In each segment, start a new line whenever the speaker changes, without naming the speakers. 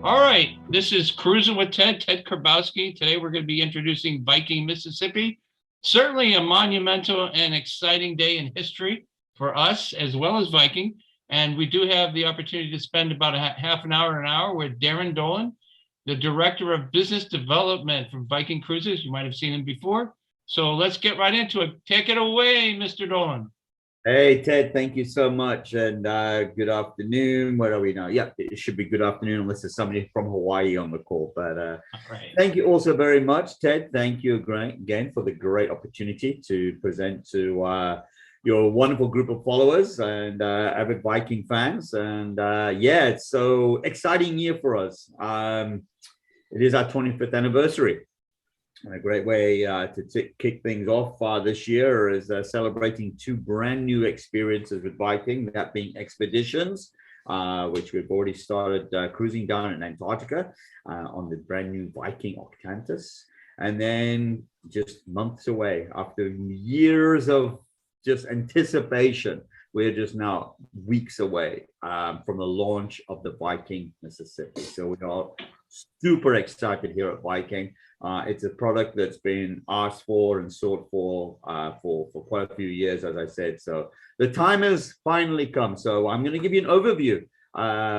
All right, this is Cruising with Ted Karbowski. Today we're going to be introducing Viking Mississippi. Certainly a monumental and exciting day in history for us as well as Viking. And we do have the opportunity to spend about half an hour with Darren Dolen, the Director of Business Development from Viking Cruises. You might have seen him before. So let's get right into it. Take it away, Mr. Dolen.
Hey, Ted, thank you so much. And good afternoon. Where are we now? Yeah, it should be good afternoon unless there's somebody from Hawaii on the call. But
Right.
Thank you also very much, Ted. Thank you again for the great opportunity to present to your wonderful group of followers and avid Viking fans. And yeah, it's so exciting year for us. It is our 25th anniversary. And a great way to kick things off this year is celebrating two brand new experiences with Viking, that being expeditions, which we've already started cruising down in Antarctica on the brand new Viking Octantis. And then just months away, after years of just anticipation, we're just now weeks away from the launch of the Viking Mississippi. So we are super excited here at Viking. It's a product that's been asked for and sought for quite a few years, as I said. So the time has finally come. So I'm going to give you an overview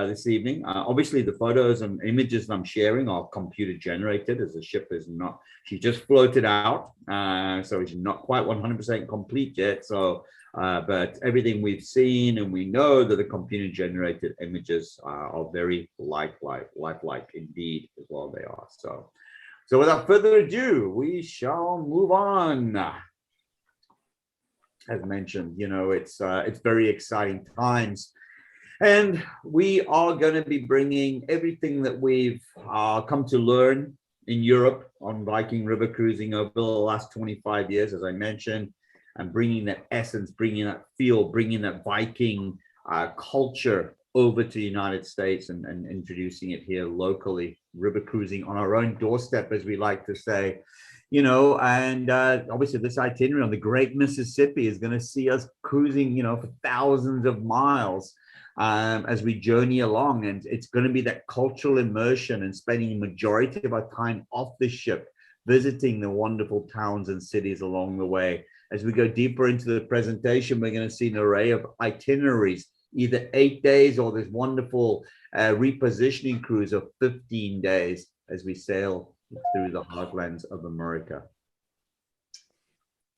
this evening. Obviously, the photos and images I'm sharing are computer generated, as the ship is not, she just floated out. So it's not quite 100% complete yet. So but everything we've seen, and we know that the computer generated images are very lifelike indeed, as well they are. So without further ado, we shall move on. As mentioned, you know, it's very exciting times, and we are going to be bringing everything that we've come to learn in Europe on Viking river cruising over the last 25 years, as I mentioned, and bringing that essence, bringing that feel, bringing that Viking culture over to the United States and introducing it here locally, river cruising on our own doorstep, as we like to say, you know. And obviously this itinerary on the Great Mississippi is going to see us cruising, you know, for thousands of miles as we journey along. And it's going to be that cultural immersion and spending the majority of our time off the ship, visiting the wonderful towns and cities along the way. As we go deeper into the presentation, we're going to see an array of itineraries, either 8 days or this wonderful repositioning cruise of 15 days as we sail through the heartlands of America.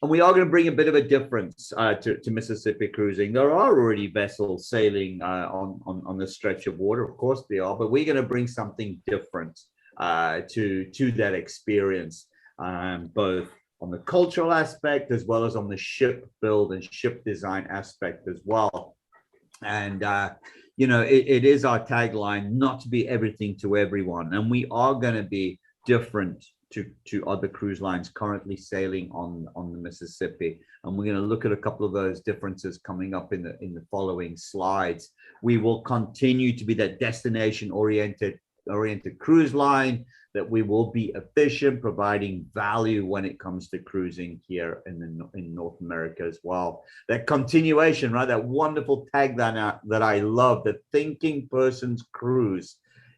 And we are going to bring a bit of a difference to Mississippi cruising. There are already vessels sailing on this stretch of water, of course they are, but we're going to bring something different to that experience, both on the cultural aspect as well as on the ship build and ship design aspect as well. And you know, it is our tagline, not to be everything to everyone, and we are going to be different to other cruise lines currently sailing on the Mississippi, and we're going to look at a couple of those differences coming up in the following slides. We will continue to be that destination oriented cruise line, that we will be efficient, providing value when it comes to cruising here in North America as well. That continuation, right? That wonderful tagline that I love, the thinking person's cruise.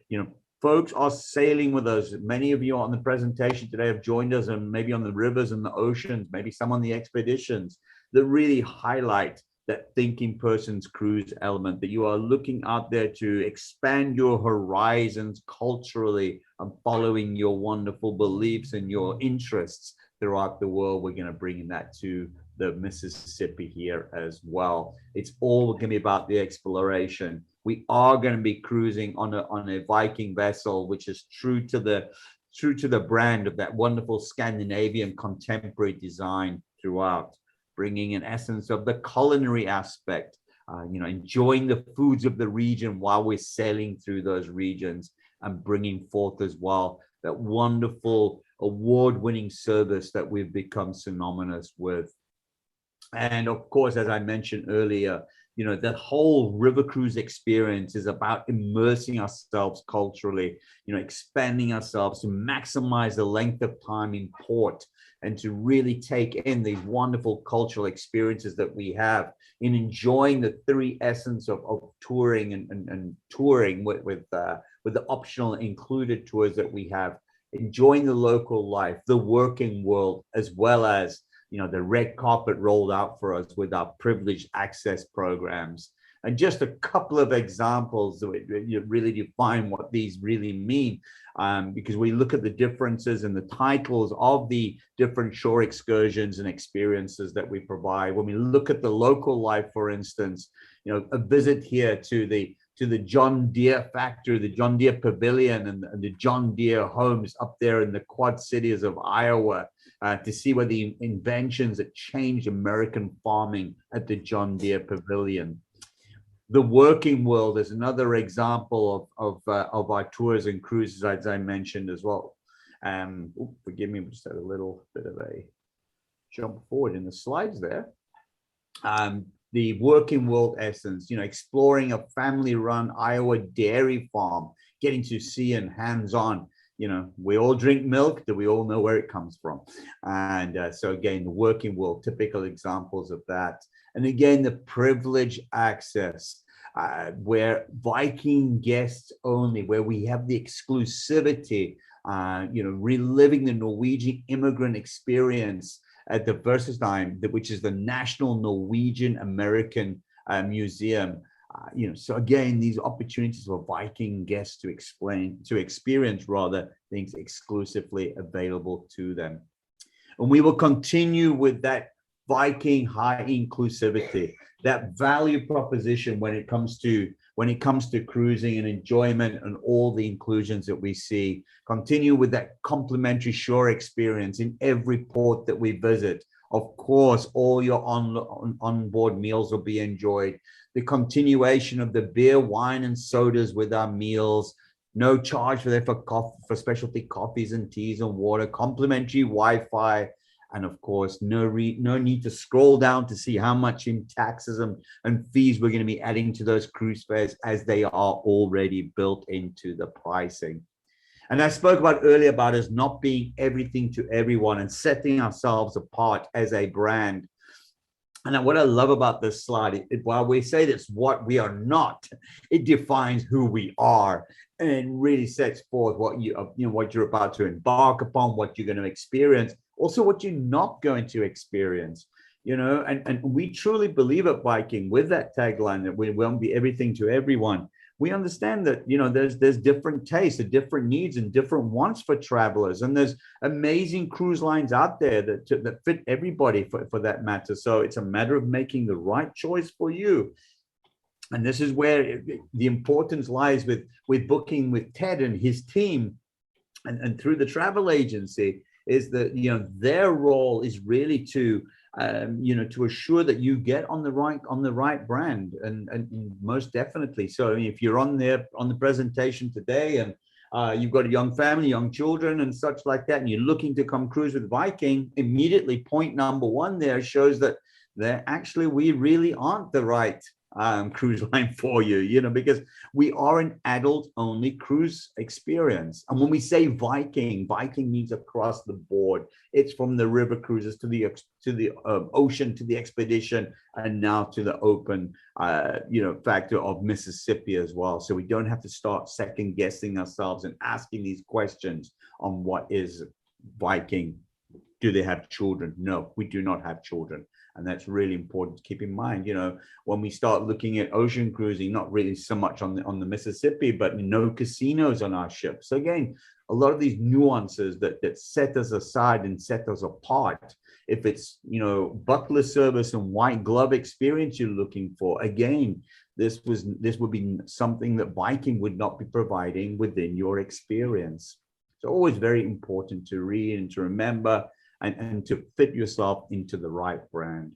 You know, folks are sailing with us. Many of you on the presentation today have joined us, and maybe on the rivers and the oceans, maybe some on the expeditions, that really highlight that thinking person's cruise element, that you are looking out there to expand your horizons culturally and following your wonderful beliefs and your interests throughout the world. We're going to bring that to the Mississippi here as well. It's all going to be about the exploration. We are going to be cruising on a Viking vessel, which is true to the brand of that wonderful Scandinavian contemporary design throughout, bringing an essence of the culinary aspect, you know, enjoying the foods of the region while we're sailing through those regions, and bringing forth as well that wonderful award-winning service that we've become synonymous with. And of course, as I mentioned earlier, you know, that whole river cruise experience is about immersing ourselves culturally, you know, expanding ourselves to maximize the length of time in port, and to really take in these wonderful cultural experiences that we have in enjoying the three essence of touring and touring with with the optional included tours that we have, enjoying the local life, the working world, as well as, the red carpet rolled out for us with our privileged access programs. And just a couple of examples that really define what these really mean, because we look at the differences in the titles of the different shore excursions and experiences that we provide. When we look at the local life, for instance, a visit here to the John Deere factory, the John Deere Pavilion, and the John Deere homes up there in the Quad Cities of Iowa, to see where the inventions that changed American farming at the John Deere Pavilion. The working world is another example of our tours and cruises, as I mentioned as well. Forgive me, we just had a little bit of a jump forward in the slides there. The working world essence, exploring a family-run Iowa dairy farm, getting to see and hands-on. We all drink milk. Do we all know where it comes from? And so again, the working world, typical examples of that. And again, the privileged access, where Viking guests only, where we have the exclusivity, reliving the Norwegian immigrant experience at the Versestein, which is the National Norwegian American Museum. So again, these opportunities for Viking guests to experience things exclusively available to them. And we will continue with that Viking high inclusivity, that value proposition when it comes to cruising and enjoyment and all the inclusions that we see. Continue with that complimentary shore experience in every port that we visit. Of course, all your onboard meals will be enjoyed. The continuation of the beer, wine, and sodas with our meals. No charge for specialty coffees and teas and water. Complimentary Wi-Fi. And of course, no need to scroll down to see how much in taxes and fees we're going to be adding to those cruise fares, as they are already built into the pricing. And I spoke about earlier about us not being everything to everyone and setting ourselves apart as a brand. And what I love about this slide, while we say that's what we are not, it defines who we are, and it really sets forth what what you're about to embark upon, what you're going to experience, also what you're not going to experience. And we truly believe at Viking, with that tagline, that we won't be everything to everyone. We understand that there's different tastes, different needs, and different wants for travelers, and there's amazing cruise lines out there that fit everybody for that matter. So it's a matter of making the right choice for you. And this is where the importance lies with booking with Ted and his team, and through the travel agency, is that their role is really to assure that you get on the right brand, and most definitely. So if you're on the presentation today, and you've got a young family, young children, and such like that, and you're looking to come cruise with Viking, immediately point number one there shows that we really aren't the right cruise line for you, because we are an adult-only cruise experience. And when we say Viking means across the board. It's from the river cruises to the ocean, to the expedition, and now to the open, factor of Mississippi as well. So we don't have to start second guessing ourselves and asking these questions on what is Viking. Do they have children? No, we do not have children. And that's really important to keep in mind. When we start looking at ocean cruising, not really so much on the Mississippi, but no casinos on our ships. So again, a lot of these nuances that set us aside and set us apart. If it's, butler service and white glove experience you're looking for, again, this would be something that Viking would not be providing within your experience. So always very important to read and to remember, and to fit yourself into the right brand.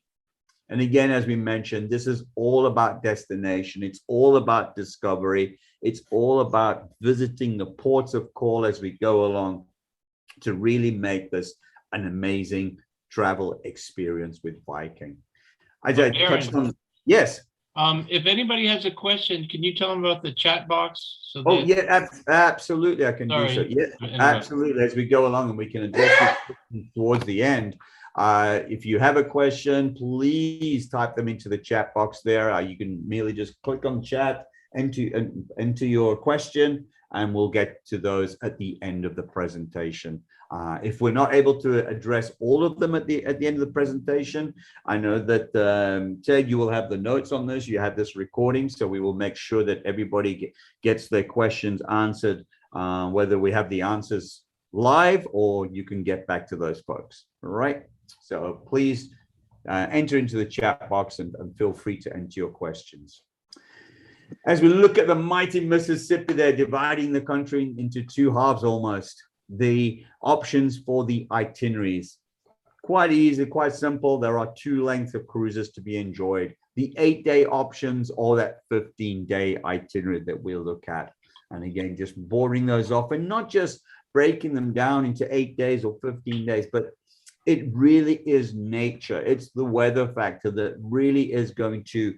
And again, as we mentioned, this is all about destination. It's all about discovery. It's all about visiting the ports of call as we go along to really make this an amazing travel experience with Viking. As I touched on, yes.
If anybody has a question, can you tell them about the chat box?
Absolutely, I can do so. Yeah, absolutely. As we go along, and we can address it towards the end. If you have a question, please type them into the chat box there. You can merely just click on chat, enter your question, and we'll get to those at the end of the presentation. If we're not able to address all of them at the end of the presentation, I know that Ted, you will have the notes on this. You have this recording, so we will make sure that everybody gets their questions answered, whether we have the answers live or you can get back to those folks. All right. So please enter into the chat box and feel free to enter your questions. As we look at the mighty Mississippi, they're dividing the country into two halves almost. The options for the itineraries, quite easy, quite simple. There are two lengths of cruises to be enjoyed: the 8-day options or that 15-day itinerary that we'll look at. And again, just boarding those off and not just breaking them down into 8 days or 15 days, but it really is nature. It's the weather factor that really is going to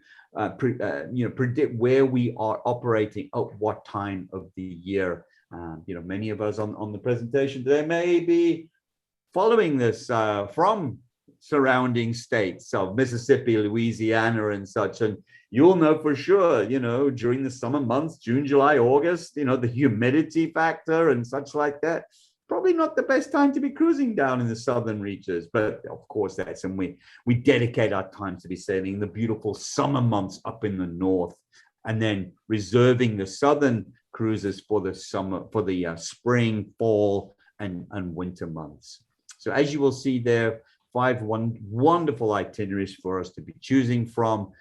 predict where we are operating at what time of the year. Many of us on the presentation today may be following this from surrounding states, so Mississippi, Louisiana, and such. And you'll know for sure, during the summer months, June, July, August, the humidity factor and such like that, probably not the best time to be cruising down in the southern reaches. But of course, and we dedicate our time to be sailing the beautiful summer months up in the north, and then reserving the southern cruises for the summer, for the spring, fall, and winter months. So as you will see there, 5 wonderful itineraries for us to be choosing from: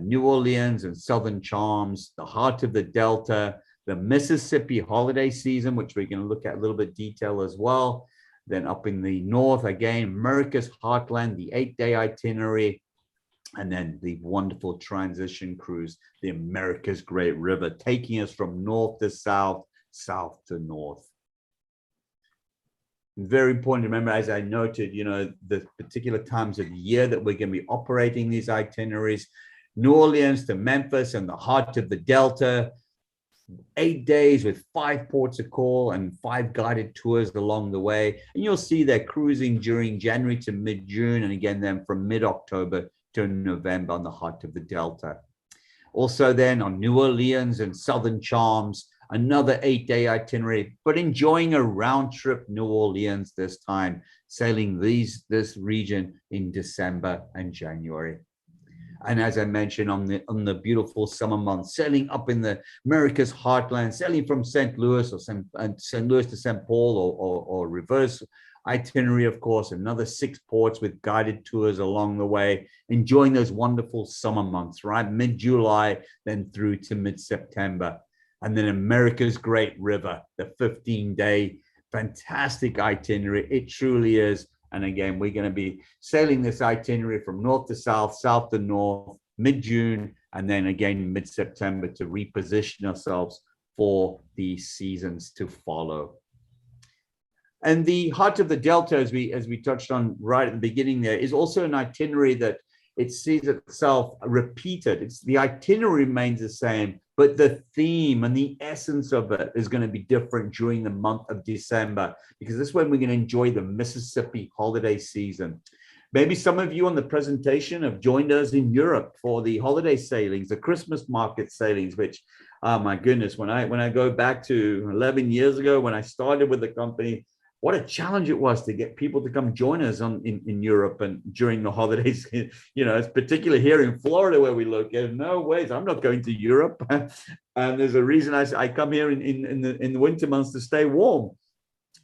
New Orleans and Southern Charms, the heart of the Delta, the Mississippi holiday season, which we're going to look at a little bit detail as well. Then up in the north, again, America's Heartland, the 8-day itinerary, and then the wonderful transition cruise, the America's Great River, taking us from north to south, south to north. Very important to remember, as I noted, the particular times of year that we're going to be operating these itineraries: New Orleans to Memphis and the heart of the Delta, 8 days with 5 ports of call and 5 guided tours along the way. And you'll see they're cruising during January to mid-June, and again, then from mid-October to November on the heart of the Delta. Also then on New Orleans and Southern Charms, another 8-day itinerary, but enjoying a round trip New Orleans this time, sailing this region in December and January. And as I mentioned, on the beautiful summer months, sailing up in the America's Heartland, sailing from St. Louis or St. Louis to St. Paul or reverse itinerary, of course, another 6 ports with guided tours along the way, enjoying those wonderful summer months, right? Mid-July, then through to mid-September. And then America's Great River, the 15-day fantastic itinerary. It truly is. And again, we're going to be sailing this itinerary from north to south, south to north, mid-June, and then again mid-September to reposition ourselves for the seasons to follow. And the heart of the Delta, as we touched on right at the beginning there, is also an itinerary that it sees itself repeated. The itinerary remains the same, but the theme and the essence of it is going to be different during the month of December, because this is when we're going to enjoy the Mississippi holiday season. Maybe some of you on the presentation have joined us in Europe for the holiday sailings, the Christmas market sailings, which, oh my goodness, when I go back to 11 years ago, when I started with the company, what a challenge it was to get people to come join us in Europe and during the holidays. It's particularly here in Florida where we located. No ways, I'm not going to Europe. And there's a reason I come here in the winter months to stay warm.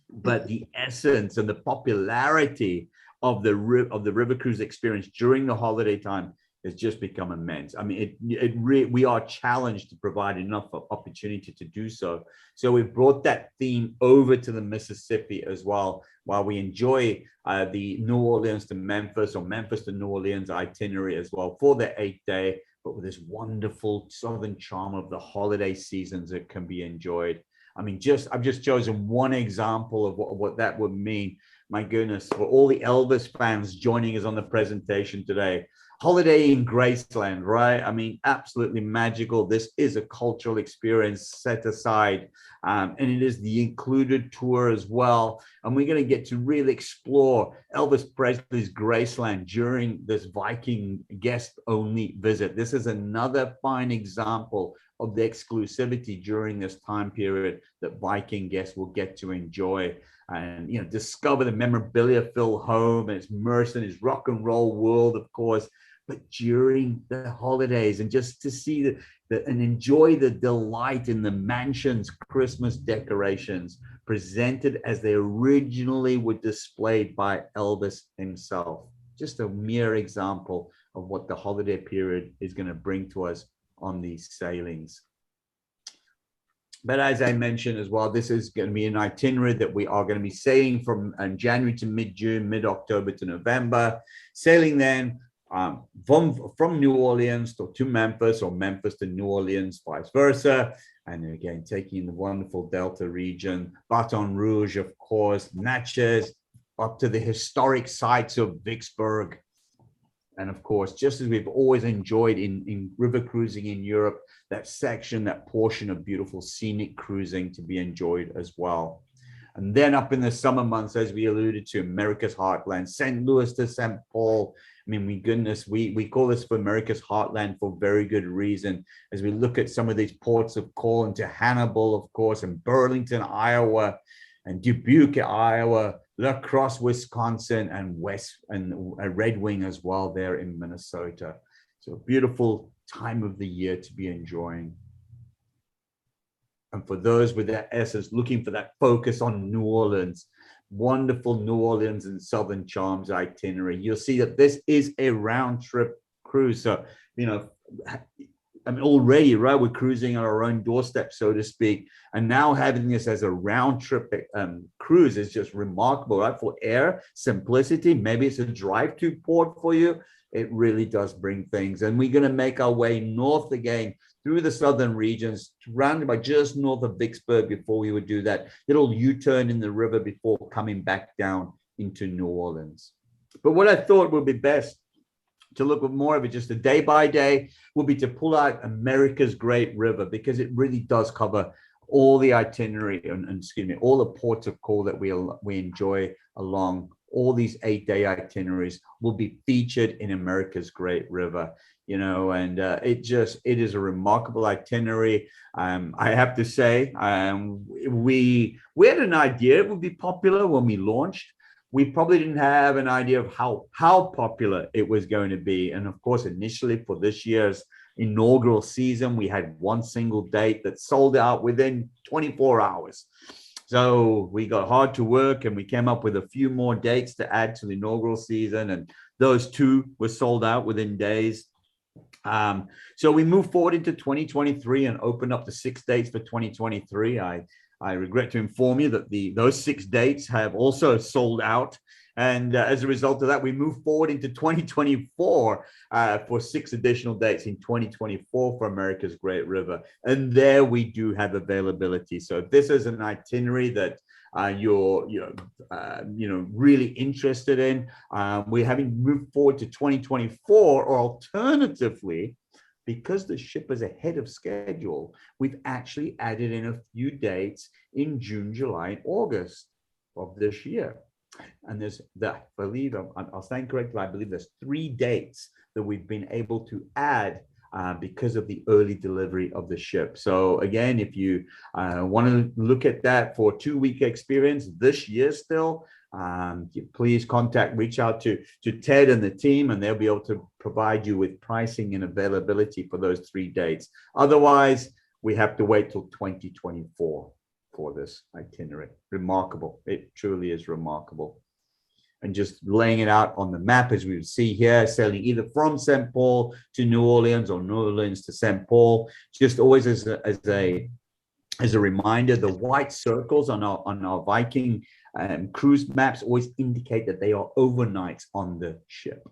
But the essence and the popularity of the river cruise experience during the holiday time has just become immense. I mean, we are challenged to provide enough opportunity to do so. So we've brought that theme over to the Mississippi as well, while we enjoy the New Orleans to Memphis or Memphis to New Orleans itinerary as well for the 8-day, but with this wonderful southern charm of the holiday seasons that can be enjoyed. I mean, I've just chosen one example of what that would mean. My goodness, for all the Elvis fans joining us on the presentation today. Holiday in Graceland, right? I mean, absolutely magical. This is a cultural experience set aside and it is the included tour as well. And we're going to get to really explore Elvis Presley's Graceland during this Viking guest-only visit. This is another fine example of the exclusivity during this time period that Viking guests will get to enjoy and, you know, discover the memorabilia-filled home and it's immersed in his rock and roll world, of course, but during the holidays, and just to see and enjoy the delight in the mansion's Christmas decorations presented as they originally were displayed by Elvis himself. Just a mere example of what the holiday period is going to bring to us on these sailings. But as I mentioned as well, this is going to be an itinerary that we are going to be sailing from January to mid-June, mid-October to November, sailing then from New Orleans to Memphis, or Memphis to New Orleans, vice versa. And again, taking in the wonderful Delta region, Baton Rouge, of course, Natchez, up to the historic sites of Vicksburg. And of course, just as we've always enjoyed in river cruising in Europe, that section, that portion of beautiful scenic cruising to be enjoyed as well. And then up in the summer months, as we alluded to, America's Heartland, St. Louis to St. Paul. I mean, we call this for America's Heartland for very good reason. As we look at some of these ports of call into Hannibal, of course, and Burlington, Iowa, and Dubuque, Iowa, La Crosse, Wisconsin, and Red Wing as well there in Minnesota. So a beautiful time of the year to be enjoying. And for those with that essence, looking for that focus on New Orleans, wonderful New Orleans and Southern Charms itinerary, you'll see that this is a round trip cruise. So, you know, I mean, already, right, we're cruising on our own doorstep, so to speak. And now having this as a round trip cruise is just remarkable, right? For air, simplicity, maybe it's a drive-to port for you. It really does bring things. And we're going to make our way north again through the southern regions, rounded by just north of Vicksburg before we would do that little U-turn in the river before coming back down into New Orleans. But what I thought would be best to look at more of it, just a day by day, will be to pull out America's Great River, because it really does cover all the itinerary and all the ports of call that we enjoy along. All these 8-day itineraries will be featured in America's Great River, you know, and it is a remarkable itinerary. I have to say, we had an idea it would be popular when we launched. We probably didn't have an idea of how popular it was going to be. And of course, initially for this year's inaugural season, we had one single date that sold out within 24 hours. So we got hard to work and we came up with a few more dates to add to the inaugural season. And those two were sold out within days. So we moved forward into 2023 and opened up the 6 dates for 2023. I regret to inform you that those 6 dates have also sold out. And as a result of that, we move forward into 2024 for 6 additional dates in 2024 for America's Great River. And there we do have availability. So if this is an itinerary that you're really interested in, we're having moved forward to 2024, or alternatively, because the ship is ahead of schedule, we've actually added in a few dates in June, July, and August of this year. And there's that, I believe, I'll stand corrected, I believe there's 3 dates that we've been able to add because of the early delivery of the ship. So again, if you want to look at that for a 2-week experience this year still, please reach out to Ted and the team, and they'll be able to provide you with pricing and availability for those 3 dates. Otherwise, we have to wait till 2024 for this itinerary. Remarkable. It truly is remarkable. And just laying it out on the map, as we see here, sailing either from St. Paul to New Orleans or New Orleans to St. Paul, just always as a reminder, the white circles on our Viking cruise maps always indicate that they are overnights on the ship.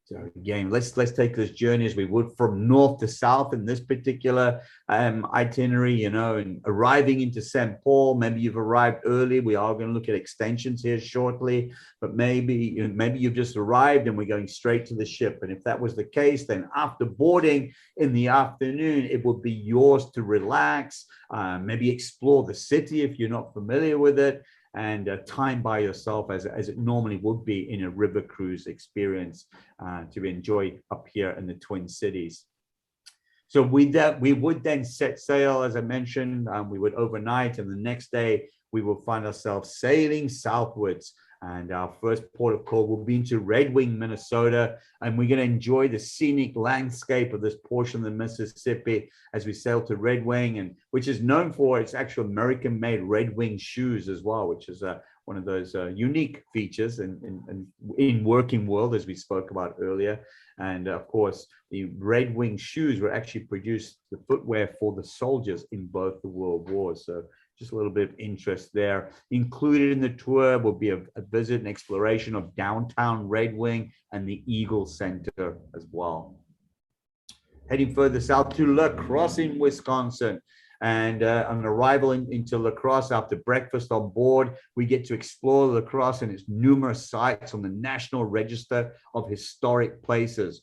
So again, let's take this journey as we would from north to south in this particular itinerary, and arriving into St. Paul. Maybe you've arrived early. We are going to look at extensions here shortly, but maybe you've just arrived and we're going straight to the ship. And if that was the case, then after boarding in the afternoon, it would be yours to relax, maybe explore the city if you're not familiar with it, and time by yourself as it normally would be in a river cruise experience to enjoy up here in the Twin Cities. So we would then set sail, as I mentioned. We would overnight, and the next day we will find ourselves sailing southwards. And our first port of call will be into Red Wing, Minnesota. And we're going to enjoy the scenic landscape of this portion of the Mississippi as we sail to Red Wing, and which is known for its actual American-made Red Wing shoes as well, which is one of those unique features in working world, as we spoke about earlier. And of course, the Red Wing shoes were actually produced, the footwear for the soldiers in both the World Wars. So just a little bit of interest there. Included in the tour will be a visit and exploration of downtown Red Wing and the Eagle Center as well. Heading further south to La Crosse in Wisconsin. And on arrival into La Crosse after breakfast on board, we get to explore La Crosse and its numerous sites on the National Register of Historic Places,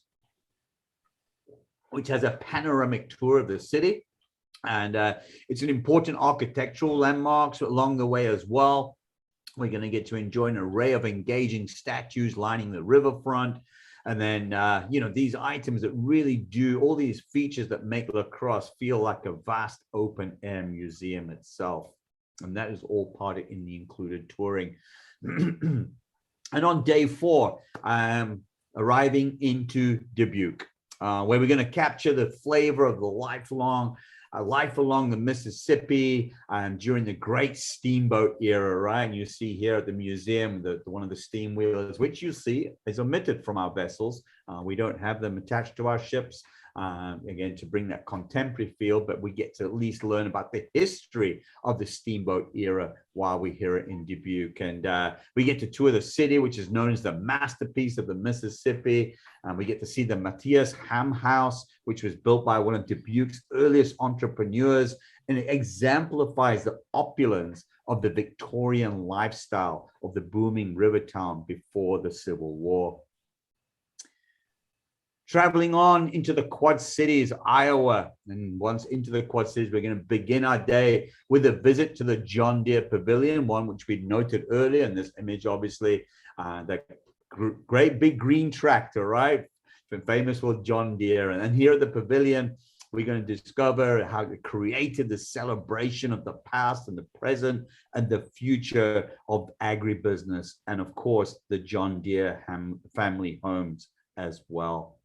which has a panoramic tour of the city. And it's an important architectural landmarks along the way as well. We're going to get to enjoy an array of engaging statues lining the riverfront. And then, these items that really do all these features that make La Crosse feel like a vast open air museum itself. And that is all part of in the included touring. And on day 4, arriving into Dubuque, where we're going to capture the flavor of the life along the Mississippi during the great steamboat era, right? And you see here at the museum, one of the steam wheelers, which you see is omitted from our vessels. We don't have them attached to our ships, again, to bring that contemporary feel, but we get to at least learn about the history of the steamboat era while we're here in Dubuque. And we get to tour the city, which is known as the masterpiece of the Mississippi. We get to see the Matthias Ham House, which was built by one of Dubuque's earliest entrepreneurs, and it exemplifies the opulence of the Victorian lifestyle of the booming river town before the Civil War. Traveling on into the Quad Cities, Iowa, and once into the Quad Cities, we're going to begin our day with a visit to the John Deere Pavilion, one which we noted earlier in this image, obviously, the great big green tractor, right? It's been famous for John Deere. And here at the pavilion, we're going to discover how it created the celebration of the past and the present and the future of agribusiness. And of course, the John Deere family homes as well.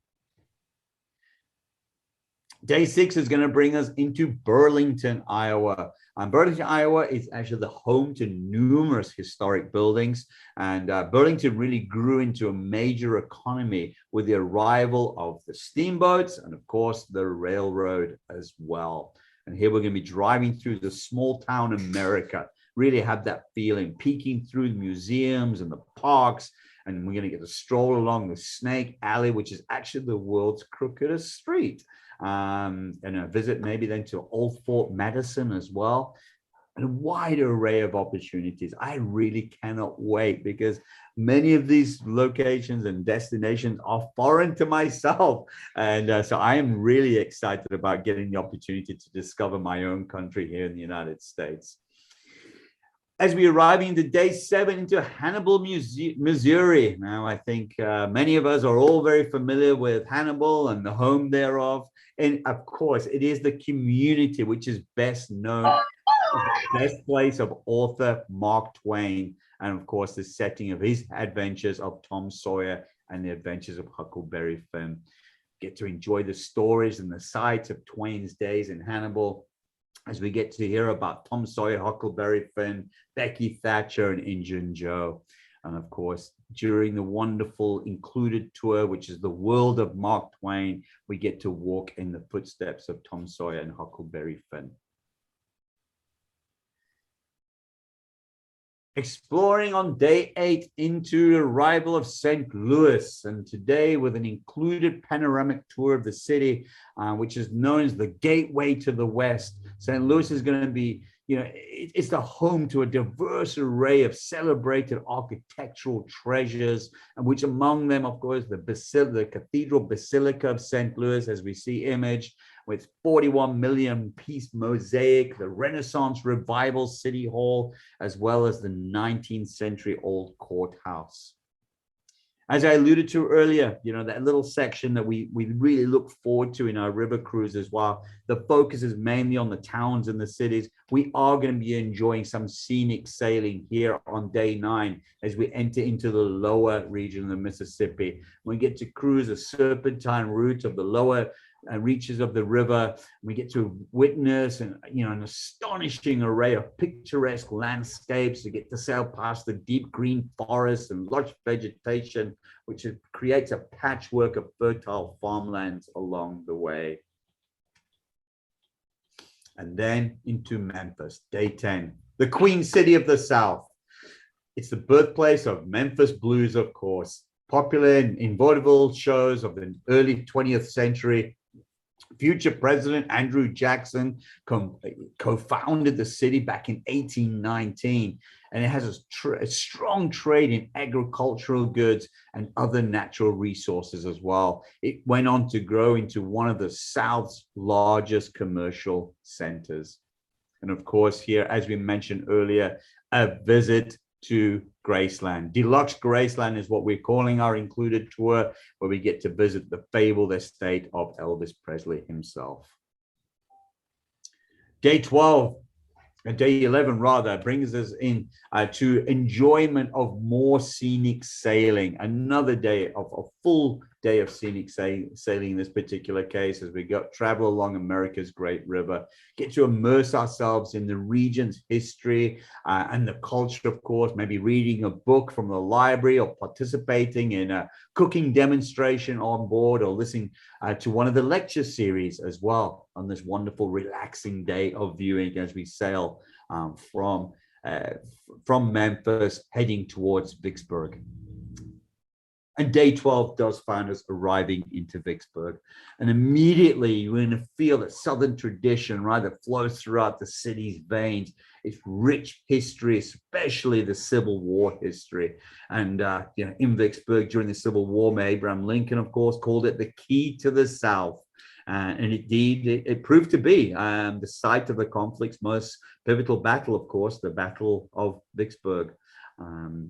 Day 6 is going to bring us into Burlington, Iowa. Burlington, Iowa is actually the home to numerous historic buildings. And Burlington really grew into a major economy with the arrival of the steamboats and, of course, the railroad as well. And here we're going to be driving through the small town America, really have that feeling, peeking through the museums and the parks. And we're going to get to stroll along the Snake Alley, which is actually the world's crookedest street. And a visit maybe then to Old Fort Madison as well, and a wide array of opportunities. I really cannot wait because many of these locations and destinations are foreign to myself. And so I am really excited about getting the opportunity to discover my own country here in the United States. As we arrive into day 7 into Hannibal, Missouri. Now, I think many of us are all very familiar with Hannibal and the home thereof. And of course, it is the community which is best known as the birthplace of author Mark Twain. And of course, the setting of his adventures of Tom Sawyer and the adventures of Huckleberry Finn. Get to enjoy the stories and the sights of Twain's days in Hannibal, as we get to hear about Tom Sawyer, Huckleberry Finn, Becky Thatcher, and Injun Joe. And of course, during the wonderful included tour, which is the world of Mark Twain, we get to walk in the footsteps of Tom Sawyer and Huckleberry Finn. Exploring on day 8 into the arrival of St. Louis, and today with an included panoramic tour of the city, which is known as the gateway to the West. St. Louis is going to be, it's the home to a diverse array of celebrated architectural treasures, and which among them, of course, the Cathedral Basilica of St. Louis, as we see image, with 41 million piece mosaic, the Renaissance Revival City Hall, as well as the 19th century old courthouse. As I alluded to earlier, that little section that we really look forward to in our river cruises, while the focus is mainly on the towns and the cities, we are going to be enjoying some scenic sailing here on day 9 as we enter into the lower region of the Mississippi. We get to cruise a serpentine route of the lower reaches of the river. We get to witness an astonishing array of picturesque landscapes. We get to sail past the deep green forests and lush vegetation, which creates a patchwork of fertile farmlands along the way. And then into Memphis, day 10, the Queen City of the South. It's the birthplace of Memphis blues, of course, popular in vaudeville shows of the early 20th century. Future President Andrew Jackson co-founded the city back in 1819, and it has a strong trade in agricultural goods and other natural resources as well. It went on to grow into one of the South's largest commercial centers. And of course, here, as we mentioned earlier, a visit to Graceland. Deluxe Graceland is what we're calling our included tour, where we get to visit the fabled estate of Elvis Presley himself. Day 12, day 11 rather, brings us in to enjoyment of more scenic sailing. Another day of a full day of scenic sailing in this particular case, as we travel along America's great river, get to immerse ourselves in the region's history and the culture, of course, maybe reading a book from the library or participating in a cooking demonstration on board, or listening to one of the lecture series as well on this wonderful relaxing day of viewing as we sail from Memphis heading towards Vicksburg. And day 12 does find us arriving into Vicksburg. And immediately you're going to feel that Southern tradition, right, that flows throughout the city's veins. It's rich history, especially the Civil War history. And, in Vicksburg during the Civil War, Abraham Lincoln, of course, called it the key to the South. And indeed, it proved to be the site of the conflict's most pivotal battle, of course, the Battle of Vicksburg.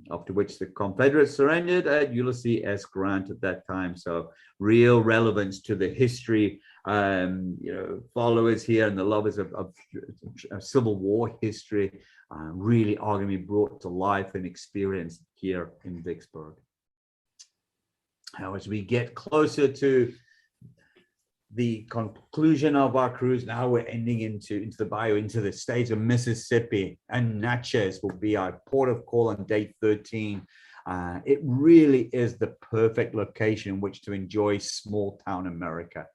After which the Confederates surrendered at Ulysses S. Grant at that time. So real relevance to the history, followers here and the lovers of Civil War history really are going to be brought to life and experienced here in Vicksburg. Now, as we get closer to the conclusion of our cruise, now we're ending into the bayou, into the state of Mississippi, and Natchez will be our port of call on day 13. It really is the perfect location in which to enjoy small town America.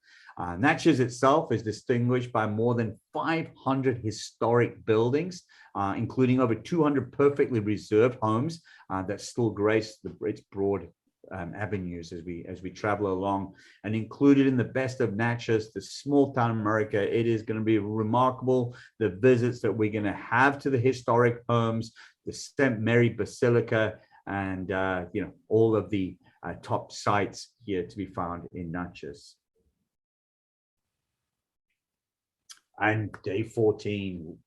Natchez itself is distinguished by more than 500 historic buildings, including over 200 perfectly reserved homes that still grace its broad avenues as we travel along. And included in the best of Natchez, the small town America, it is going to be remarkable, the visits that we're going to have to the historic homes, the St. Mary Basilica, and all of the top sites here to be found in Natchez. And day 14,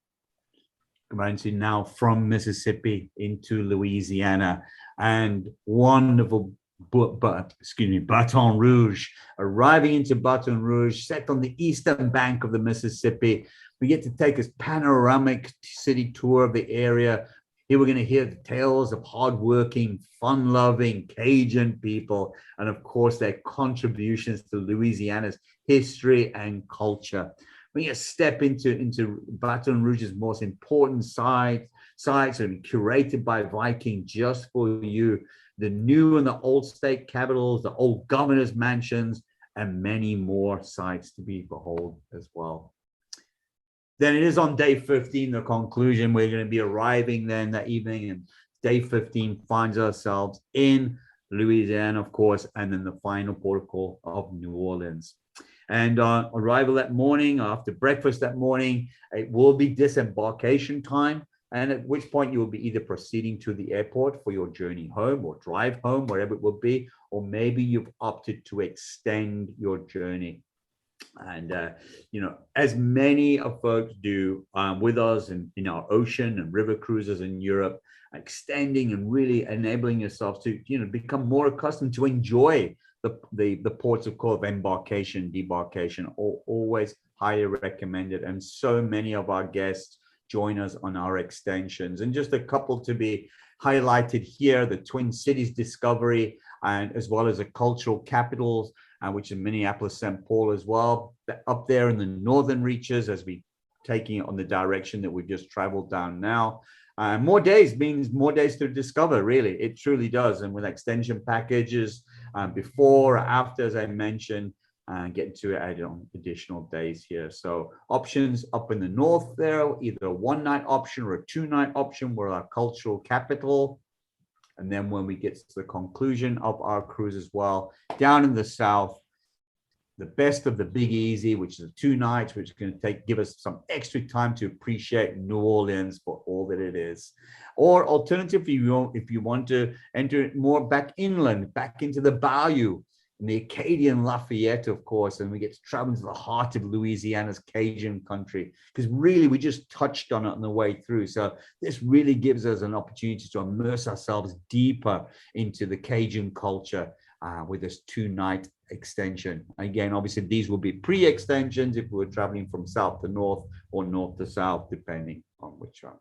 commencing now from Mississippi into Louisiana, and wonderful Baton Rouge. Arriving into Baton Rouge, set on the eastern bank of the Mississippi, we get to take a panoramic city tour of the area. Here we're going to hear the tales of hardworking, fun-loving Cajun people, and of course their contributions to Louisiana's history and culture. When you step into Baton Rouge's most important sites and curated by Viking just for you, the new and the old state capitals, the old governor's mansions, and many more sites to be behold as well. Then it is on day 15, the conclusion. We're going to be arriving then that evening, and day 15 finds ourselves in Louisiana, of course, and then the final port call of New Orleans. And on arrival that morning, after breakfast that morning, it will be disembarkation time. And at which point you will be either proceeding to the airport for your journey home or drive home, wherever it will be, or maybe you've opted to extend your journey. And, as many of folks do with us in our ocean and river cruises in Europe, extending and really enabling yourself to, become more accustomed to enjoy the ports of call of embarkation, debarkation, always highly recommended. And so many of our guests join us on our extensions. And just a couple to be highlighted here, the Twin Cities Discovery, and as well as the cultural capitals, which is Minneapolis, St. Paul as well, up there in the northern reaches as we taking it on the direction that we've just traveled down now. More days means more days to discover, really. It truly does. And with extension packages before or after, as I mentioned, getting to add on additional days here. So options up in the north there, either a one-night option or a two-night option. We're our cultural capital. And then when we get to the conclusion of our cruise as well, down in the south, the best of the Big Easy, which is 2 nights, which is going to give us some extra time to appreciate New Orleans for all that it is. Or alternatively, if you want to enter more back inland, back into the bayou, and the Acadian Lafayette, of course, and we get to travel into the heart of Louisiana's Cajun country, because really we just touched on it on the way through. So this really gives us an opportunity to immerse ourselves deeper into the Cajun culture with this 2-night extension. Again, obviously these will be pre-extensions if we're traveling from south to north or north to south, depending on which one.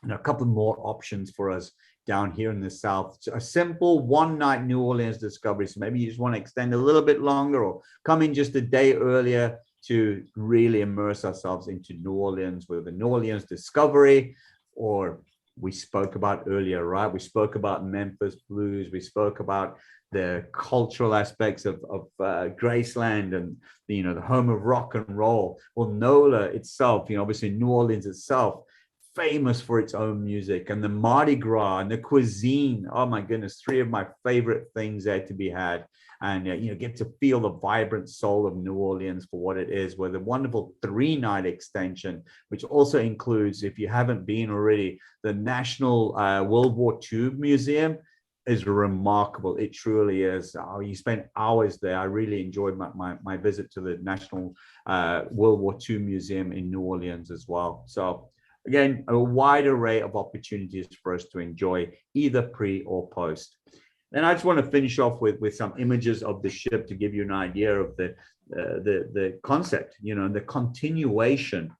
And a couple more options for us down here in the south. So a simple 1-night New Orleans discovery. So maybe you just want to extend a little bit longer or come in just a day earlier to really immerse ourselves into New Orleans with the New Orleans Discovery. Or we spoke about earlier, right? We spoke about Memphis Blues. We spoke about the cultural aspects of Graceland and the home of rock and roll. Well, NOLA itself, obviously New Orleans itself, famous for its own music, and the Mardi Gras and the cuisine. Oh my goodness, 3 of my favorite things there to be had. And get to feel the vibrant soul of New Orleans for what it is, with a wonderful 3-night extension, which also includes, if you haven't been already, the National World War II Museum is remarkable. It truly is. You spend hours there. I really enjoyed my visit to the National World War II Museum in New Orleans as well. So again, a wide array of opportunities for us to enjoy, either pre or post. And I just want to finish off with some images of the ship to give you an idea of the concept, and the continuation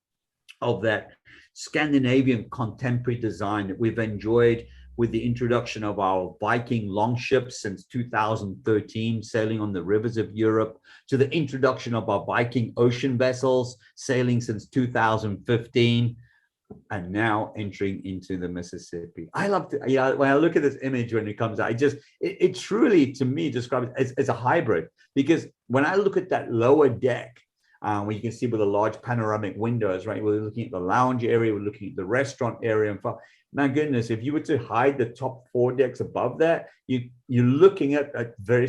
of that Scandinavian contemporary design that we've enjoyed with the introduction of our Viking longships since 2013, sailing on the rivers of Europe, to the introduction of our Viking ocean vessels sailing since 2015. And now entering into the Mississippi. I love to, when I look at this image when it comes out, it truly, to me, describes it as a hybrid. Because when I look at that lower deck, where you can see with the large panoramic windows, right? We're looking at the lounge area, we're looking at the restaurant area. And my goodness, if you were to hide the top 4 decks above that, you're looking at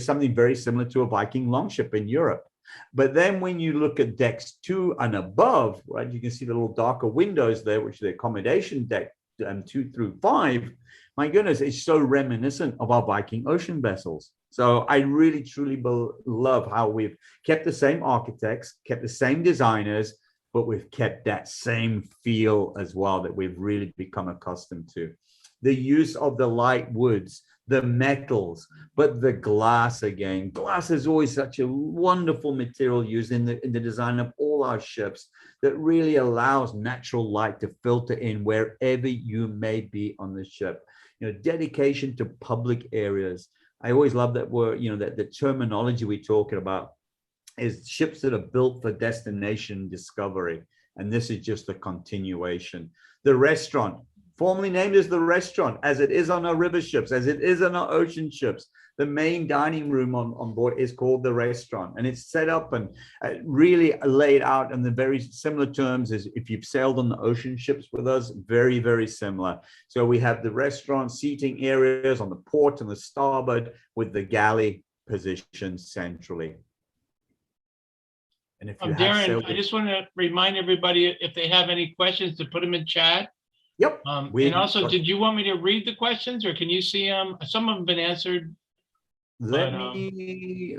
something very similar to a Viking longship in Europe. But then when you look at decks 2 and above, right, you can see the little darker windows there, which are the accommodation deck 2 through 5. My goodness, it's so reminiscent of our Viking ocean vessels. So I really, truly love how we've kept the same architects, kept the same designers, but we've kept that same feel as well that we've really become accustomed to. The use of the light woods, the metals, but the glass again. Glass is always such a wonderful material used in the design of all our ships that really allows natural light to filter in wherever you may be on the ship. Dedication to public areas. I always love that word, that the terminology we're talking about is ships that are built for destination discovery. And this is just a continuation. The restaurant, formerly named as the restaurant, as it is on our river ships, as it is on our ocean ships. the main dining room on board is called the restaurant, and it's set up and really laid out in the very similar terms as if you've sailed on the ocean ships with us. Very, very similar. So we have the restaurant seating areas on the port and the starboard, with the galley positioned centrally. And if you
Darren, I just want to remind everybody, if they have any questions, to put them in chat.
Yep.
And also, did you want me to read the questions, or can you see them? Some of them have been answered.
Let me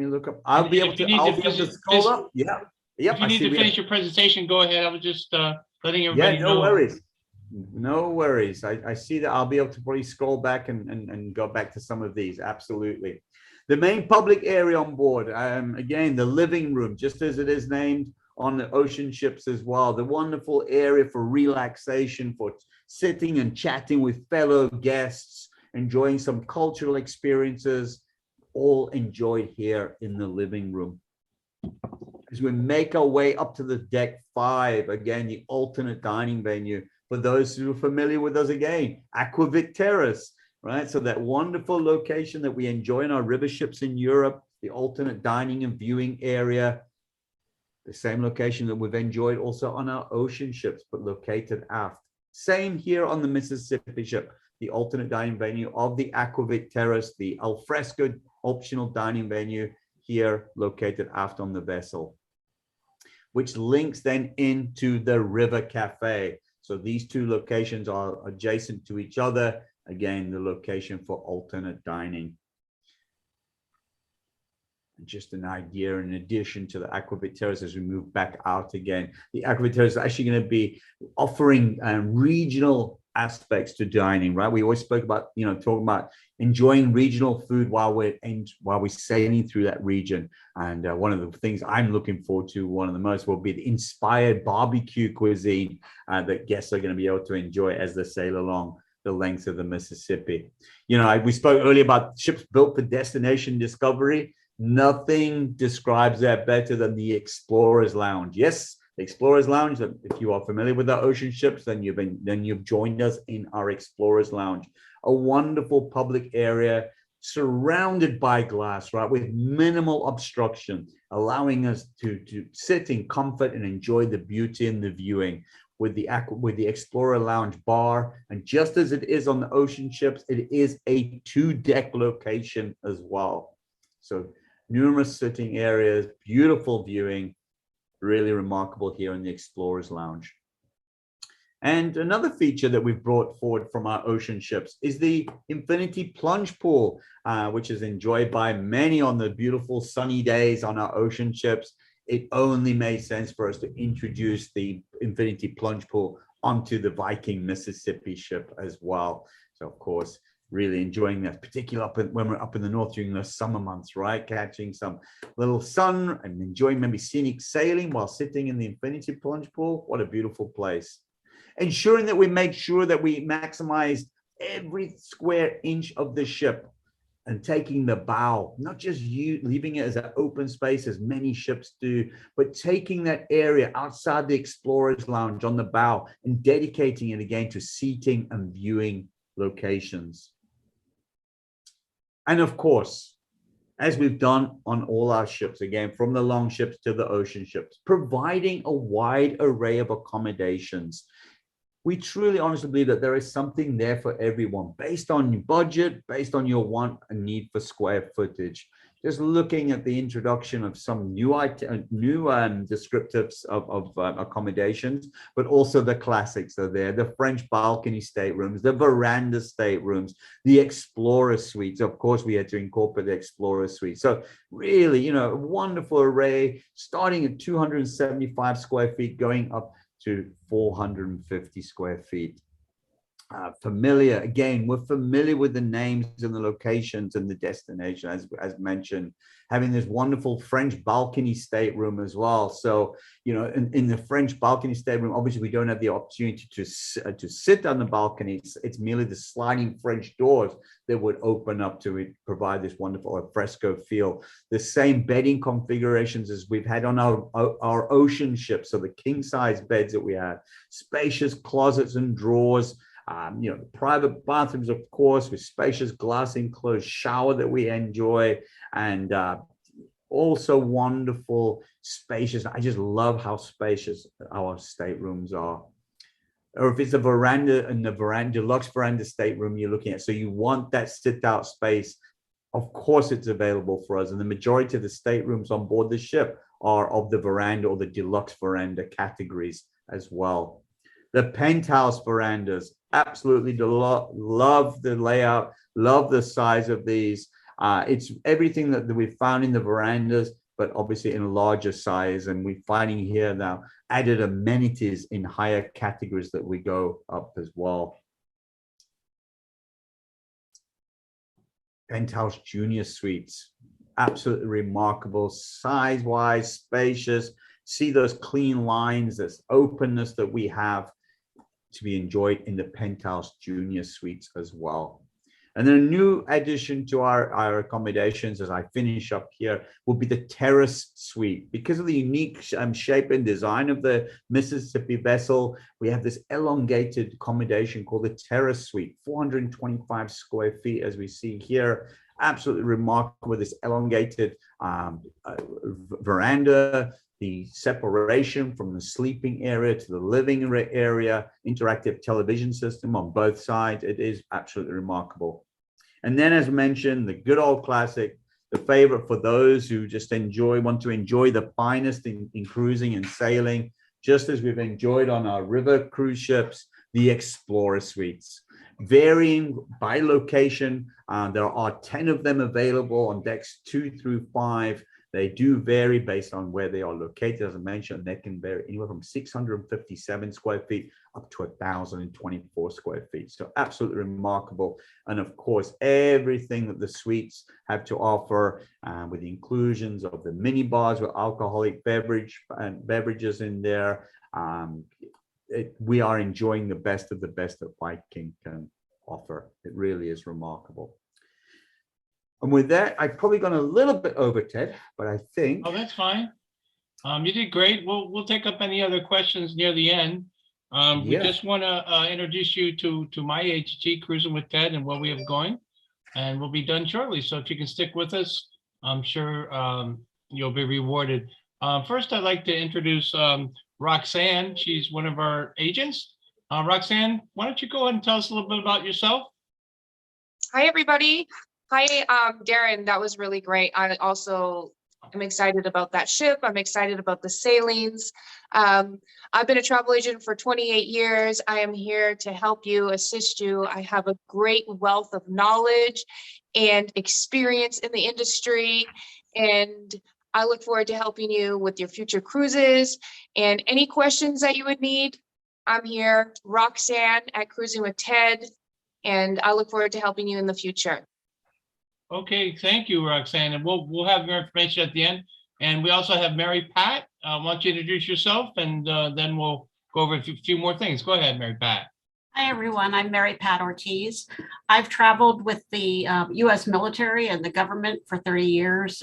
look up. I'll be able to scroll up. Yeah. Yep.
If you need to finish your presentation, go ahead. I was just letting everybody know.
No worries. No worries. I see that I'll be able to probably scroll back and go back to some of these. Absolutely. The main public area on board, again, the living room, just as it is named on the ocean ships as well. The wonderful area for relaxation, for sitting and chatting with fellow guests, enjoying some cultural experiences, all enjoyed here in the living room. As we make our way up to the deck 5, again, the alternate dining venue. For those who are familiar with us, again, Aquavit Terrace, right? So that wonderful location that we enjoy in our river ships in Europe, the alternate dining and viewing area, the same location that we've enjoyed also on our ocean ships, but located aft. Same here on the Mississippi ship, the alternate dining venue of the Aquavit Terrace, the alfresco optional dining venue here located aft on the vessel, which links then into the River Cafe. So these two locations are adjacent to each other. Again, the location for alternate dining. Just an idea in addition to the Aquavit Terrace as we move back out again. The Aquavit Terrace is actually going to be offering regional aspects to dining, right? We always spoke about, talking about enjoying regional food while we're sailing through that region. And one of the things I'm looking forward to, one of the most, will be the inspired barbecue cuisine that guests are going to be able to enjoy as they sail along the length of the Mississippi. We spoke earlier about ships built for destination discovery. Nothing describes that better than the Explorer's Lounge. Yes, the Explorer's Lounge. If you are familiar with our ocean ships, then you've joined us in our Explorer's Lounge, a wonderful public area surrounded by glass, right, with minimal obstruction, allowing us to sit in comfort and enjoy the beauty and the viewing. With the Explorer Lounge bar, and just as it is on the ocean ships, it is a 2-deck location as well. So numerous sitting areas, beautiful viewing, really remarkable here in the Explorer's Lounge. And another feature that we've brought forward from our ocean ships is the infinity plunge pool, which is enjoyed by many on the beautiful sunny days on our ocean ships. It only made sense for us to introduce the infinity plunge pool onto the Viking Mississippi ship as well. So, of course, really enjoying that, particularly when we're up in the north during the summer months, right? Catching some little sun and enjoying maybe scenic sailing while sitting in the infinity plunge pool. What a beautiful place. Ensuring that we make sure that we maximize every square inch of the ship, and taking the bow, not just leaving it as an open space as many ships do, but taking that area outside the Explorer's Lounge on the bow and dedicating it again to seating and viewing locations. And of course, as we've done on all our ships, again, from the long ships to the ocean ships, providing a wide array of accommodations. We truly honestly believe that there is something there for everyone based on your budget, based on your want and need for square footage. Just looking at the introduction of some new descriptives of accommodations, but also the classics are there, the French balcony staterooms, the veranda staterooms, the Explorer suites. Of course, we had to incorporate the Explorer suite. So really, a wonderful array, starting at 275 square feet, going up to 450 square feet. We're familiar with the names and the locations and the destination, as mentioned, having this wonderful French balcony stateroom as well. So, in the French balcony stateroom, obviously we don't have the opportunity to sit on the balcony. It's merely the sliding French doors that would open up to provide this wonderful alfresco feel. The same bedding configurations as we've had on our ocean ships. So the king size beds that we had, spacious closets and drawers, Private bathrooms, of course, with spacious glass enclosed shower that we enjoy, and also wonderful spacious. I just love how spacious our staterooms are. Or if it's a veranda, and the deluxe veranda stateroom you're looking at, so you want that sit out space, of course it's available for us. And the majority of the staterooms on board the ship are of the veranda or the deluxe veranda categories as well. The penthouse verandas, absolutely love the layout, love the size of these. It's everything that we found in the verandas, but obviously in a larger size. And we're finding here now added amenities in higher categories that we go up as well. Penthouse junior suites, absolutely remarkable, size-wise, spacious. See those clean lines, this openness that we have to be enjoyed in the penthouse junior suites as well. And then a new addition to our accommodations, as I finish up here, will be the terrace suite. Because of the unique shape and design of the Mississippi vessel, we have this elongated accommodation called the terrace suite, 425 square feet, as we see here. Absolutely remarkable with this elongated veranda, the separation from the sleeping area to the living area, interactive television system on both sides. It is absolutely remarkable. And then, as mentioned, the good old classic, the favorite for those who just want to enjoy the finest in cruising and sailing, just as we've enjoyed on our river cruise ships, the Explorer Suites. Varying by location, there are 10 of them available on decks 2 through 5. They do vary based on where they are located. As I mentioned, they can vary anywhere from 657 square feet up to 1,024 square feet. So absolutely remarkable. And of course, everything that the suites have to offer, with the inclusions of the mini bars with alcoholic beverages in there. We are enjoying the best of the best that Viking can offer. It really is remarkable. And with that, I've probably gone a little bit over, Ted, but I think.
Oh, that's fine. You did great. We'll take up any other questions near the end. We just want to introduce you to my HG, Cruising with Ted, and what we have going. And we'll be done shortly. So if you can stick with us, I'm sure you'll be rewarded. First, I'd like to introduce Roxanne. She's one of our agents. Roxanne, why don't you go ahead and tell us a little bit about yourself?
Hi, everybody. Hi, Darren. That was really great. I also am excited about that ship. I'm excited about the sailings. I've been a travel agent for 28 years. I am here to help you, assist you. I have a great wealth of knowledge and experience in the industry, and I look forward to helping you with your future cruises and any questions that you would need. I'm here, Roxanne at Cruising with Ted, and I look forward to helping you in the future.
Okay, thank you, Roxanne. And we'll have your information at the end. And we also have Mary Pat. Why don't you introduce yourself, and then we'll go over a few more things. Go ahead, Mary Pat.
Hi, everyone. I'm Mary Pat Ortiz. I've traveled with the U.S. military and the government for 30 years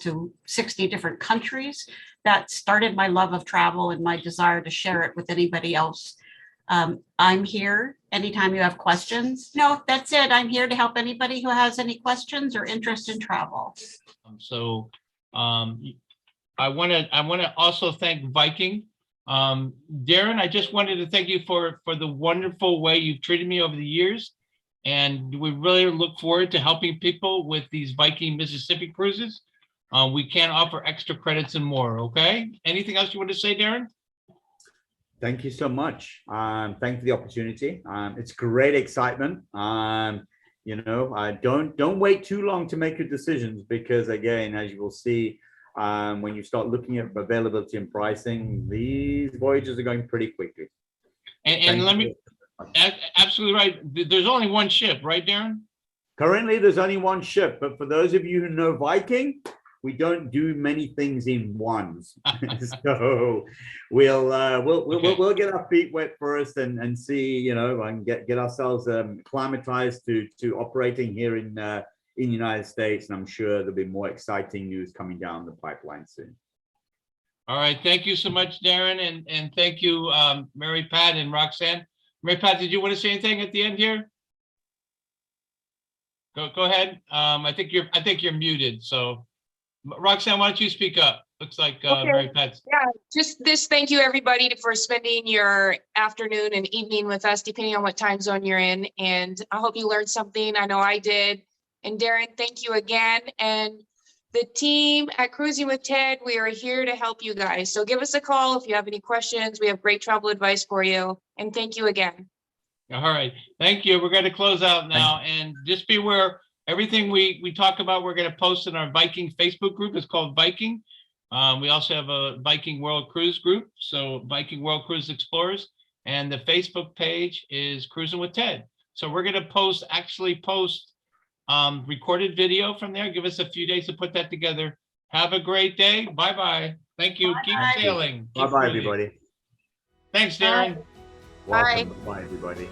to 60 different countries. That started my love of travel and my desire to share it with anybody else. I'm here anytime you have questions. No, that's it. I'm here to help anybody who has any questions or interest in travel.
I want to also thank Viking. Darren, I just wanted to thank you for the wonderful way you've treated me over the years. And we really look forward to helping people with these Viking Mississippi cruises. We can offer extra credits and more. Okay. Anything else you want to say, Darren?
Thank you so much. Thank you for the opportunity. It's great excitement. Don't wait too long to make your decisions, because again, as you will see, when you start looking at availability and pricing, these voyages are going pretty quickly.
And let me, absolutely right. There's only one ship, right, Darren?
Currently, there's only one ship, but for those of you who know Viking, we don't do many things in ones. So we'll get our feet wet first and see, and get ourselves acclimatized to operating here in the United States. And I'm sure there'll be more exciting news coming down the pipeline soon.
All right. Thank you so much, Darren. And thank you, Mary Pat and Roxanne. Mary Pat, did you want to say anything at the end here? Go ahead. I think you're muted. So Roxanne, why don't you speak up? Looks like
Okay.
Mary Pat's.
Yeah, just this, thank you everybody for spending your afternoon and evening with us, depending on what time zone you're in. And I hope you learned something. I know I did. And Darren, thank you again. And the team at Cruising with Ted, we are here to help you guys. So give us a call if you have any questions. We have great travel advice for you. And thank you again.
All right. Thank you. We're going to close out now. And just be aware, everything we talk about, we're going to post in our Viking Facebook group. It's called Viking. We also have a Viking World Cruise group. So Viking World Cruise Explorers. And the Facebook page is Cruising with Ted. So we're going to post recorded video from there. Give us a few days to put that together. Have a great day. Bye-bye. Thank you. Keep sailing. Keep
Bye-bye,
cruising.
everybody.
Thanks, Darren.
Bye.
Welcome. Bye, everybody.